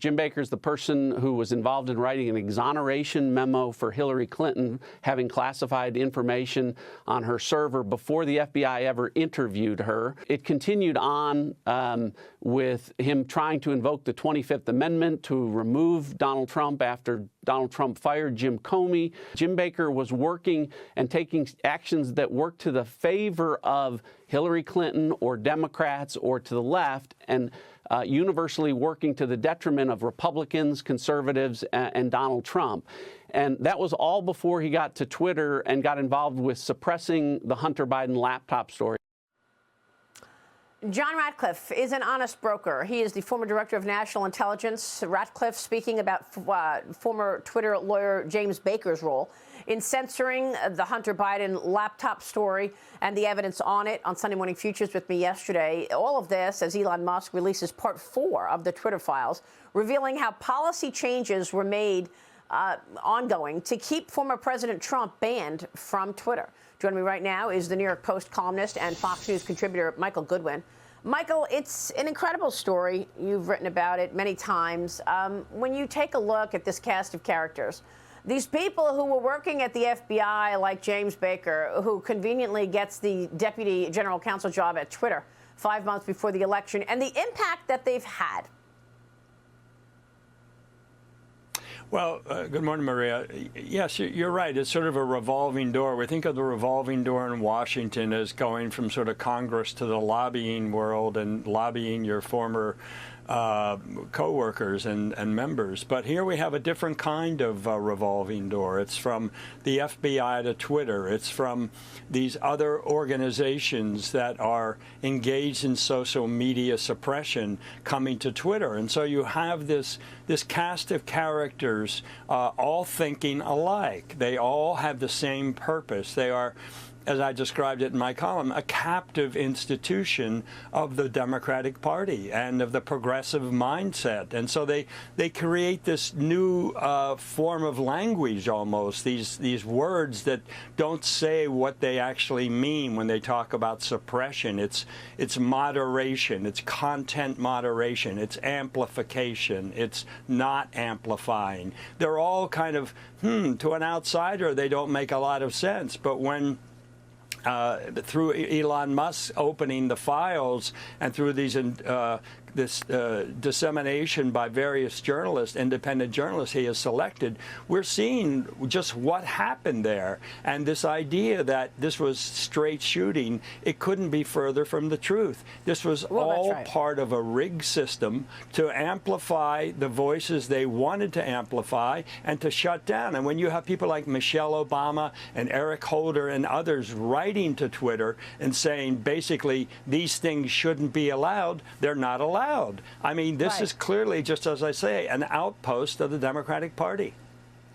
Jim Baker is the person who was involved in writing an exoneration memo for Hillary Clinton, having classified information on her server before the FBI ever interviewed her. It continued on with him trying to invoke the 25th Amendment to remove Donald Trump after Donald Trump fired Jim Comey. Jim Baker was working and taking actions that worked to the favor of Hillary Clinton or Democrats or to the left, and universally working to the detriment of Republicans, conservatives, and Donald Trump. And that was all before he got to Twitter and got involved with suppressing the Hunter Biden laptop story. John Ratcliffe is an honest broker. He is the former director of national intelligence. Ratcliffe speaking about former Twitter lawyer James Baker's role in censoring the Hunter Biden laptop story and the evidence on it on Sunday Morning Futures with me yesterday. All of this as Elon Musk releases part 4 of the Twitter files, revealing how policy changes were made ongoing to keep former President Trump banned from Twitter. Joining me right now is the New York Post columnist and Fox News contributor Michael Goodwin. Michael, it's an incredible story. You've written about it many times. When you take a look at this cast of characters, these people who were working at the FBI, like James Baker, who conveniently gets the deputy general counsel job at Twitter 5 months before the election, and the impact that they've had. Well, good morning, Maria. Yes, you're right. It's sort of a revolving door. We think of the revolving door in Washington as going from sort of Congress to the lobbying world and lobbying your former co-workers and members. But here we have a different kind of revolving door. It's from the FBI to Twitter. It's from these other organizations that are engaged in social media suppression coming to Twitter. And so you have this cast of characters all thinking alike. They all have the same purpose. They are, as I described it in my column, a captive institution of the Democratic Party and of the progressive mindset. And so they create this new form of language almost, these words that don't say what they actually mean when they talk about suppression. It's moderation, it's content moderation, it's amplification, it's not amplifying. They're all kind of, to an outsider, they don't make a lot of sense. But when through Elon Musk opening the files and through these this dissemination by various journalists, independent journalists he has selected, we're seeing just what happened there. And this idea that this was straight shooting, it couldn't be further from the truth. This was all part of a rigged system to amplify the voices they wanted to amplify and to shut down. And when you have people like Michelle Obama and Eric Holder and others writing to Twitter and saying basically these things shouldn't be allowed, they're not allowed. I mean, this is clearly, just as I say, an outpost of the Democratic Party.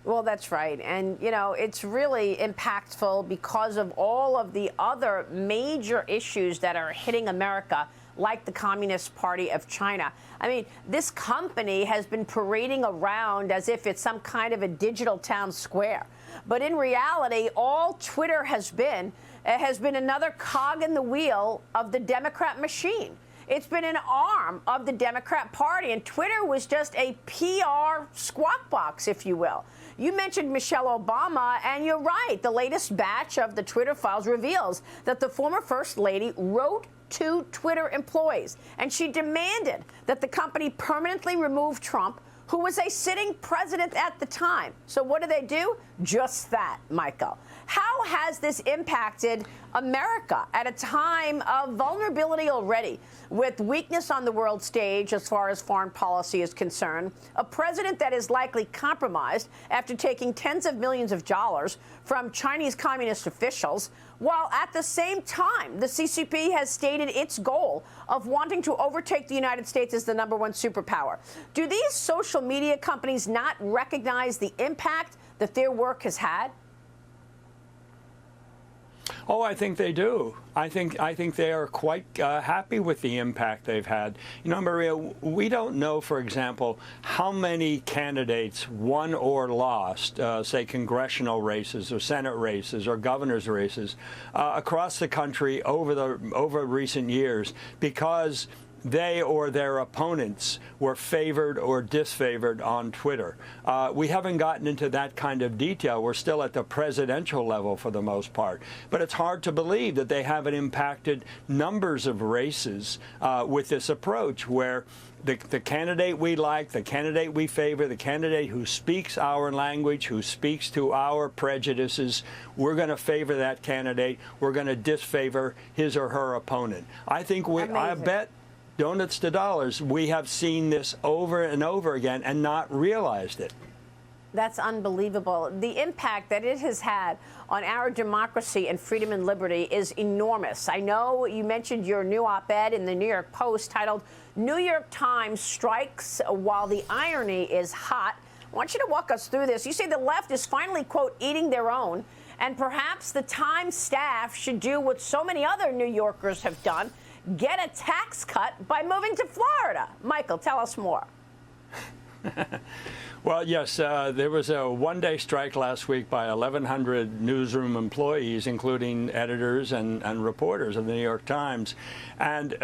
Well, that's right. And, you know, it's really impactful because of all of the other major issues that are hitting America, like the Communist Party of China. I mean, this company has been parading around as if it's some kind of a digital town square. But in reality, all Twitter has been another cog in the wheel of the Democrat machine. It's been an arm of the Democrat Party, and Twitter was just a PR squawk box, if you will. You mentioned Michelle Obama, and you're right. The latest batch of the Twitter files reveals that the former First Lady wrote to Twitter employees, and she demanded that the company permanently remove Trump, who was a sitting president at the time. So what do? Just that, Michael. How has this impacted America at a time of vulnerability already, with weakness on the world stage as far as foreign policy is concerned, a president that is likely compromised after taking tens of millions of dollars from Chinese communist officials, while at the same time the CCP has stated its goal of wanting to overtake the United States as the #1 superpower? Do these social media companies not recognize the impact that their work has had? Oh, I think they do. I think they are quite happy with the impact they've had. You know, Maria, we don't know, for example, how many candidates won or lost, say, congressional races or Senate races or governor's races across the country over recent years because they or their opponents were favored or disfavored on Twitter. We haven't gotten into that kind of detail. We're still at the presidential level for the most part. But it's hard to believe that they haven't impacted numbers of races with this approach where the candidate we like, the candidate we favor, the candidate who speaks our language, who speaks to our prejudices, we're going to favor that candidate. We're going to disfavor his or her opponent. I think I bet donuts to dollars, we have seen this over and over again and not realized it. That's unbelievable. The impact that it has had on our democracy and freedom and liberty is enormous. I know you mentioned your new op-ed in the New York Post titled New York Times Strikes While the Irony is Hot. I want you to walk us through this. You say the left is finally, quote, eating their own, and perhaps the Times staff should do what so many other New Yorkers have done, get a tax cut by moving to Florida. Michael, tell us more. Well, yes, there was a one-day strike last week by 1,100 newsroom employees, including editors and reporters of the New York Times. And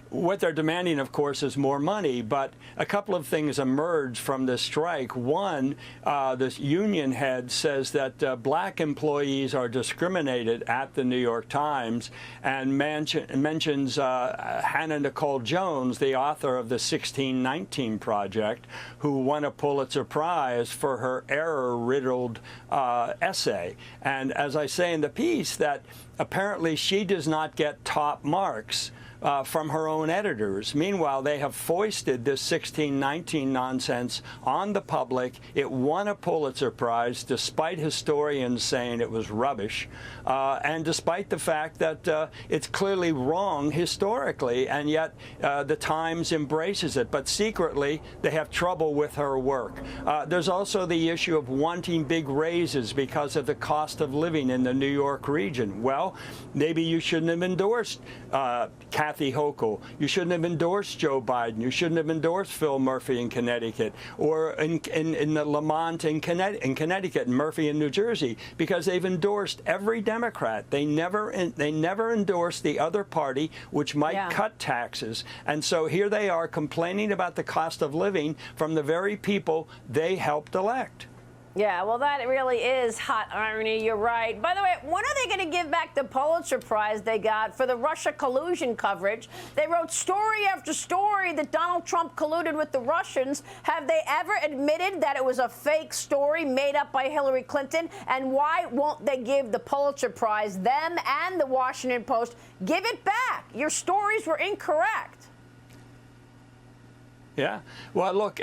what they're demanding, of course, is more money. But a couple of things emerged from this strike. One, this union head says that black employees are discriminated at the New York Times and mentions Hannah Nicole Jones, the author of the 1619 Project, who won a Pulitzer Prize for her error-riddled essay. And as I say in the piece, that apparently she does not get top marks from her own editors. Meanwhile, they have foisted this 1619 nonsense on the public. It won a Pulitzer Prize, despite historians saying it was rubbish, and despite the fact that it's clearly wrong historically, and yet the Times embraces it. But secretly, they have trouble with her work. There's also the issue of wanting big raises because of the cost of living in the New York region. Well, maybe you shouldn't have endorsed Kathy Hochul. You shouldn't have endorsed Joe Biden. You shouldn't have endorsed Phil Murphy in Connecticut, or in Lamont in Connecticut, and Murphy in New Jersey, because they've endorsed every Democrat. They never endorsed the other party, which might cut taxes. And so here they are complaining about the cost of living from the very people they helped elect. Yeah, well, that really is hot irony. You're right. By the way, when are they going to give back the Pulitzer Prize they got for the Russia collusion coverage? They wrote story after story that Donald Trump colluded with the Russians. Have they ever admitted that it was a fake story made up by Hillary Clinton? And why won't they give the Pulitzer Prize, them and the Washington Post? Give it back. Your stories were incorrect. Yeah. Well, look,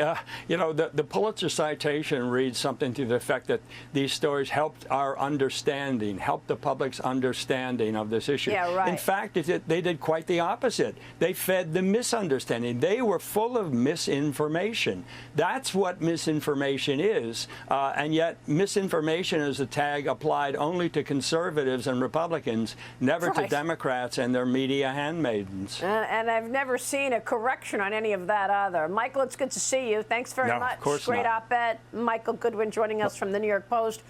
you know, the Pulitzer citation reads something to the effect that these stories helped our understanding, helped the public's understanding of this issue. Yeah, right. In fact, they did quite the opposite. They fed the misunderstanding. They were full of misinformation. That's what misinformation is. And yet misinformation is a tag applied only to conservatives and Republicans, never to Democrats and their media handmaidens. And I've never seen a correction on any of that either. Michael, it's good to see you. Thanks very much. Of course Great not. op-ed. Michael Goodwin joining us from the New York Post.